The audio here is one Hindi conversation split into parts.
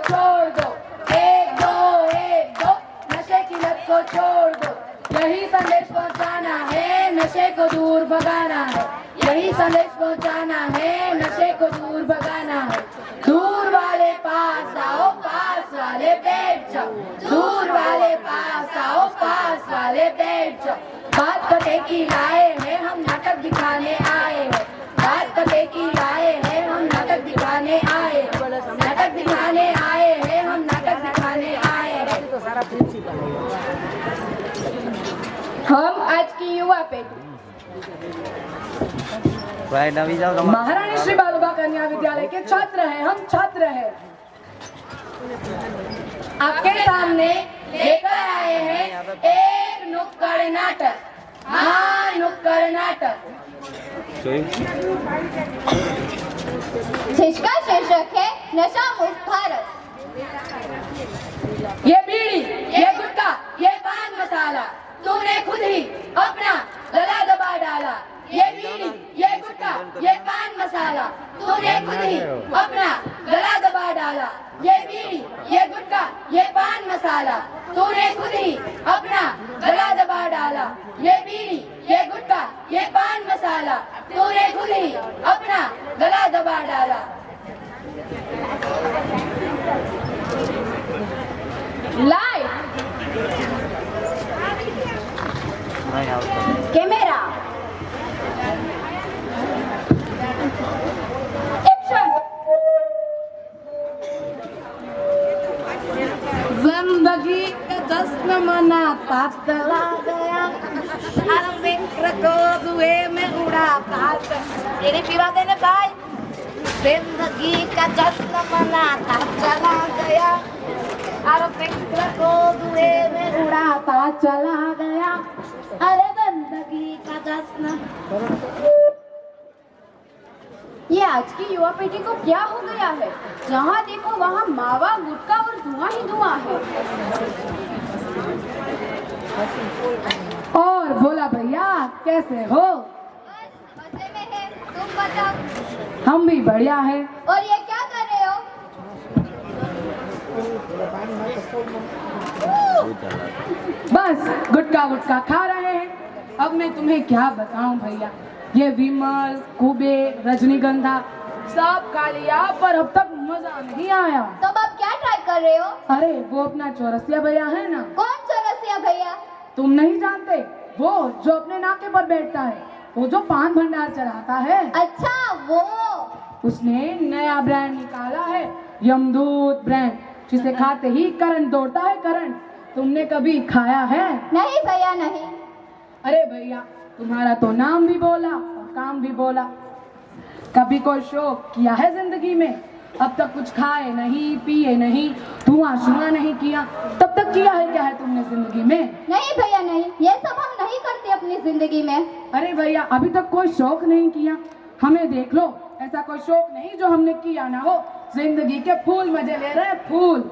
छोड़ दो, एक दो, नशे की लत को छोड़ दो। यही संदेश पहुंचाना है, नशे को दूर भगाना है। यही संदेश पहुंचाना है, नशे को दूर भगाना है। दूर वाले पास आओ, पास वाले बैठ जाओ। दूर वाले पास आओ, पास वाले बैठ जाओ। बात कटे की लाए हैं, हम नाटक दिखाने आए हैं। बात कटे की लाए हैं, हम नाटक दिखाने आए हैं। नाटक दिखाने आए हैं, हम नाटक दिखाने आए हैं। हम आज की युवा पीढ़ी महारानी श्री बालुबा कन्या विद्यालय के छात्र हैं, हम छात्र हैं। आपके सामने लेकर आए हैं एक नुक्कड़ नाटक। हाँ, नुक्कड़ नाटक जिसका शीर्षक है नशा मुक्त भारत। ये बीड़ी, ये गुटखा, ये पान मसाला तूने खुद ही अपना गला दबा डाला। ये बीड़ी, ये गुटखा, ये पान मसाला तूने खुद ही अपना गला दबा डाला। ये बीड़ी, ये गुटखा, ये पान मसाला तूने खुद ही अपना गला दबा डाला। ये बीड़ी, ये गुटखा, ये पान मसाला तूने खुद ही अपना गला दबा डाला। Light, camera, action. जिंदगी का जश्न मनाता चला गया, अरे मित्र को धुएं में उड़ाता। तेरी पीवा देने भाई। जिंदगी का जश्न मनाता चला गया, अरे मित्र को धुएं में उड़ाता चला गया। अरे जिंदगी का जश्न। ये आज की युवा पीढ़ी को क्या हो गया है? जहाँ देखो वहाँ मावा, गुटखा और धुआं ही धुआं है। और बोला भैया, कैसे हो? बस मजे में है, तुम बताओ। हम भी बढ़िया है। और ये क्या कर रहे हो? बस गुटखा गुटखा खा रहे हैं। अब मैं तुम्हें क्या बताऊं भैया, ये विमल, कुबेर, रजनीगंधा सब खा लिया, पर अब तक मजा नहीं आया। तो अब आप क्या ट्राई कर रहे हो? अरे वो अपना चौरसिया भैया है ना। कौन चौरसिया भैया? तुम नहीं जानते? वो जो अपने नाके पर बैठता है, वो जो पान भंडार चढ़ाता है। अच्छा, वो। उसने नया ब्रांड निकाला है, यमदूत ब्रांड, जिसे खाते ही करंट दौड़ता है, करंट। तुमने कभी खाया है? नहीं भैया, नहीं। अरे भैया, तुम्हारा तो नाम भी बोला और काम भी बोला। कभी कोई शौक किया है जिंदगी में? अब तक कुछ खाए नहीं, पिए नहीं, धुआं शुआं नहीं किया, तब तक किया है क्या है तुमने जिंदगी में? नहीं भैया, नहीं, ये सब हम नहीं करते अपनी जिंदगी में। अरे भैया, अभी तक कोई शौक नहीं किया? हमें देख लो, ऐसा कोई शौक नहीं जो हमने किया ना हो। जिंदगी के फूल मजे ले रहे हैं, फूल।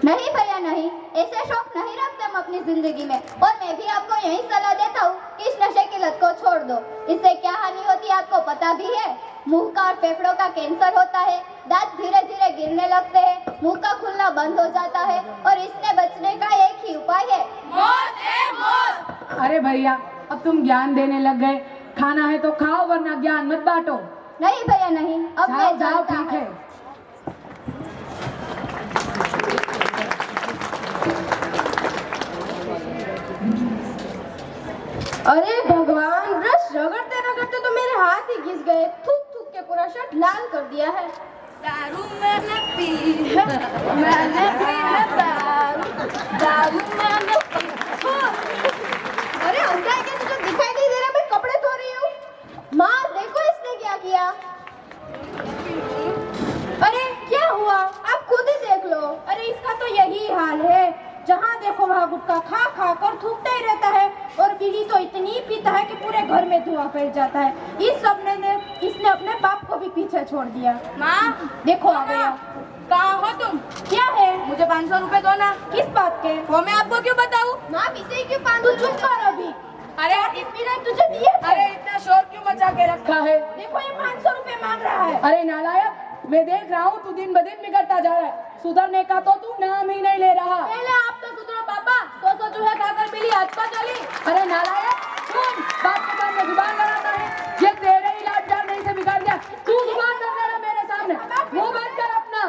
नहीं भैया, नहीं, ऐसे शौक नहीं रखते हम अपनी जिंदगी में। और मैं भी आपको यही सलाह देता हूँ कि इस नशे की लत को छोड़ दो। इससे क्या हानि होती है आपको पता भी है? मुंह का और फेफड़ों का कैंसर होता है, दांत धीरे धीरे गिरने लगते हैं, मुंह का खुलना बंद हो जाता है, और इससे बचने का एक ही उपाय है, मौत है मौत। अरे भैया, अब तुम ज्ञान देने लग गए। खाना है तो खाओ, वरना ज्ञान मत बांटो। नहीं भैया, नहीं, अब मैं जाओ, जानता ठीक हूँ। है। अरे भगवान, ब्रश रगड़ते रगड़ते तो मेरे हाथ ही घिस गए। थूक थूक के पूरा शर्ट लाल कर दिया है। दारू मैंने पी है, मैंने पी है दारू, दारू मैंने पी। अरे अंधा क्या तुझे दिखाई नहीं दे रहा? मैं कपड़े धो रही हूँ। माँ देखो इसने क्या किया। अरे क्या हुआ? आप खुद ही देख लो। अरे इसका तो यही हाल है, जहाँ देखो वहाँ गुटखा खा खा कर थूकता ही रहता है, और बीड़ी तो इतनी पीता है कि पूरे घर में धुआं फैल जाता है। इस सब ने इसने अपने बाप को भी पीछे छोड़ दिया। माँ देखो आ गया। कहाँ हो तुम? क्या है? मुझे 500 रुपए दो ना। किस बात के? वो मैं आपको क्यों बताऊँ? माँ पीछे क्यों 500? तू चुप कर अभी। अरे मैंने तुझे दिए थे। अरे इतना शोर क्यों मचा के रखा है? देखो ये 500 रुपए मांग रहा है। अरे नालायक, मैं देख रहा हूँ तू दिन ब दिन बिगड़ता जा रहा है। सुधरने का तो तू नाम ही नहीं ले रहा। पहले आप तो सुधरो पापा, सो चूहे खाकर बिल्ली आज पर चली। अरे नालायक, सुन, बाप के सामने जुबान लड़ाता है। ये तेरे ही लाड प्यार नहीं से बिगाड़ दिया। तू जुबान कर रहा मेरे सामने, मुंह बंद कर अपना।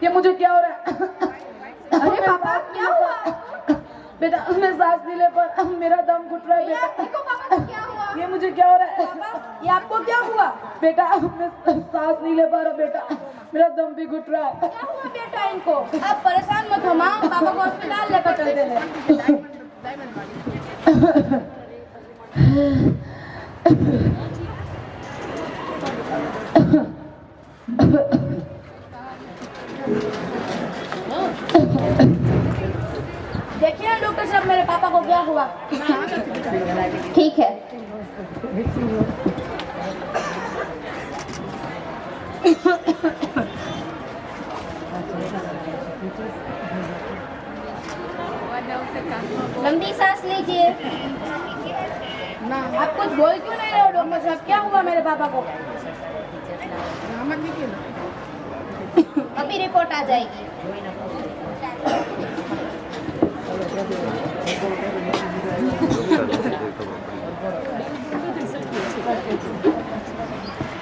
ये मुझे क्या हो रहा है? अरे पापा क्या हुआ? बेटा मैं सांस नहीं ले पा रहा, मेरा दम घुट रहा है बेटा। देखो पापा को क्या हुआ? ये मुझे क्या हो रहा है? ये आपको क्या हुआ? बेटा मैं सांस नहीं ले पा रहा बेटा, मेरा दम भी घुट रहा है। क्या हुआ बेटा इनको? आप परेशान मत हो माँ, पापा को अस्पताल लेकर चलते हैं। देखिए ना डॉक्टर साहब मेरे पापा को क्या हुआ। ठीक है। लंबी सांस लीजिए। आप कुछ बोल क्यों नहीं रहे हो डॉक्टर साहब? क्या हुआ मेरे पापा को? अभी रिपोर्ट आ जाएगी।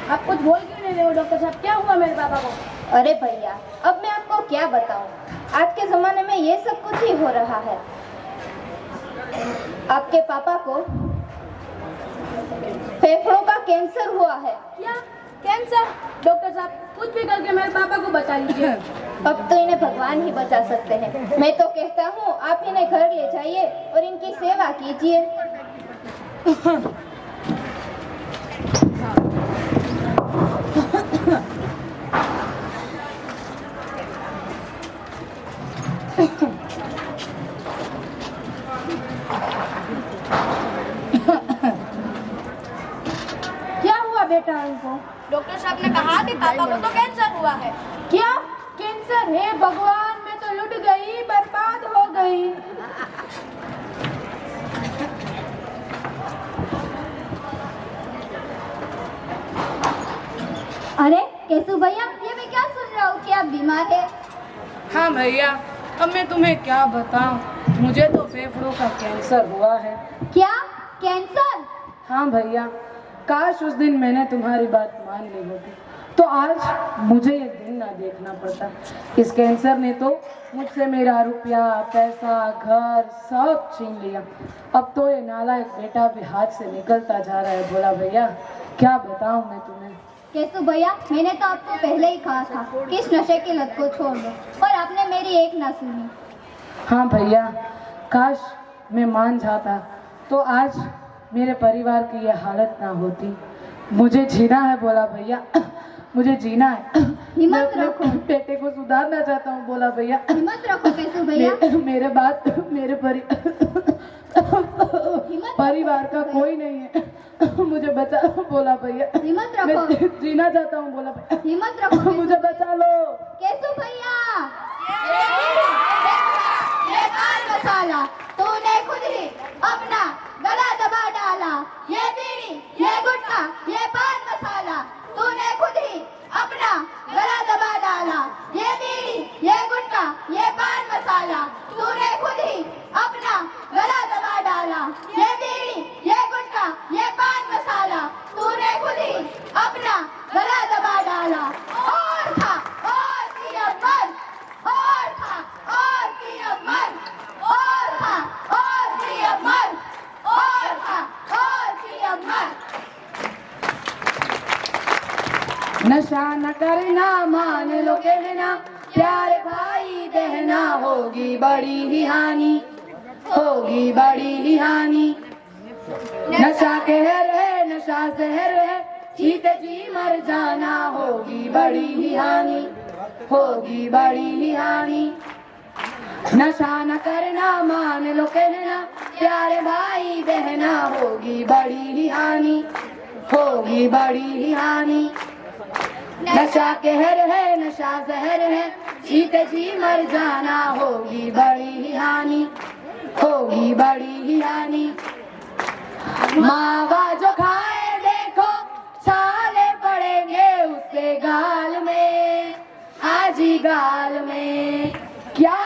आप कुछ बोल क्यों नहीं रहे हो डॉक्टर साहब? क्या हुआ मेरे पापा को? अरे भैया अब मैं आपको क्या बताऊं, आज के जमाने में ये सब कुछ ही हो रहा है। आपके पापा को फेफड़ों का कैंसर हुआ है। क्या कैंसर? डॉक्टर साहब कुछ भी करके मेरे पापा को बचा लीजिए। अब तो इन्हें भगवान ही बचा सकते हैं। मैं तो कहता हूँ आप इन्हें घर ले जाइए और इनकी सेवा कीजिए। क्या हुआ बेटा इनको? डॉक्टर साहब ने कहा कि पापा को तो कैंसर हुआ है। क्या कैंसर है? भगवान मैं तो लुट गई, बर्बाद हो गई। अरे केशव भैया ये मैं क्या सुन रहा हूँ कि आप बीमार है। हाँ भैया, अब मैं तुम्हें क्या बताऊं, मुझे तो फेफड़ों का कैंसर हुआ है। क्या कैंसर? हाँ भैया, काश उस दिन मैंने तुम्हारी बात मान ली होती तो आज मुझे ये दिन ना देखना पड़ता। इस कैंसर ने तो मुझसे मेरा रुपया, पैसा, घर सब छीन लिया। अब तो ये नालायक बेटा भी हाथ से निकलता जा रहा है। बोला भैया क्या बताऊं मैं तुम्हें। केशव भैया मैंने तो आपको पहले ही कहा था कि इस नशे की लत को छोड़ दो, पर आपने मेरी एक ना सुनी। हाँ भैया, काश मैं मान जाता तो आज मेरे परिवार की ये हालत ना होती। मुझे जीना है बोला भैया, मुझे जीना है। हिम्मत मैं रखो। अपने बेटे को सुधारना चाहता हूँ बोला भैया। हिम्मत रखो केशव भैया। मेरे बात मेरे परिवार का कोई नहीं है, मुझे बचा बोला भैया। हिम्मत रखो। मैं जीना चाहता हूँ बोला भैया। हिम्मत रखो मुझे बचा लो। केशव भैया। ये पान मसाला तूने खुद ही अपना गला दबा डाला। ये बीड़ी, ये गुटखा, ये पान मसाला तूने खुद ही अपना गला दबा डाला। ये बीड़ी, ये गुटखा, ये पान मसाला तूने खुद ही अपना गला दबा डाला। ये बीड़ी, ये गुटखा, ये पान मसाला तूने खुद ही अपना गला दबा डाला। और खा और पी अब मर, और खा और पी अब मर, और खा और पी अब मर, और खा और पी अब मर। नशा न करना मान लो कहना, प्यारे भाई बहना होगी बड़ी ही हानि, होगी बड़ी ही हानि। नशा कहर है, नशा जहर है, जीते जी मर जाना होगी बड़ी ही हानि, होगी बड़ी ही हानि। नशा न करना मान लो कहना, प्यारे भाई बहना होगी बड़ी ही हानि, होगी बड़ी ही हानि। नशा कहर है, नशा जहर है, जीते जी मर जाना होगी बड़ी ही हानि, होगी बड़ी ही हानि। मावा जो खाए देखो छाले पड़ेंगे उसके गाल में, आजी गाल में। क्या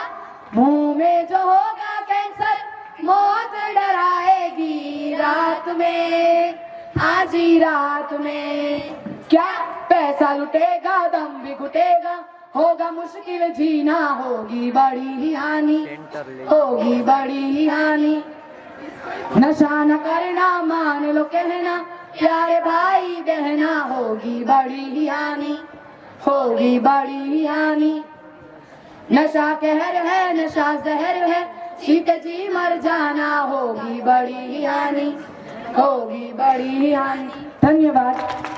मुंह में जो होगा कैंसर मौत डराएगी रात में, आजी रात में। क्या पैसा लुटेगा दम भी घुटेगा, होगा मुश्किल जीना, होगी बड़ी ही हानि, होगी बड़ी ही हानि। नशा न करना मान लो कहना प्यारे भाई बहना, होगी बड़ी ही हानि, होगी बड़ी ही हानि। नशा कहर है नशा जहर है, जीते जी मर जाना, होगी बड़ी ही हानि, होगी बड़ी ही हानि। धन्यवाद।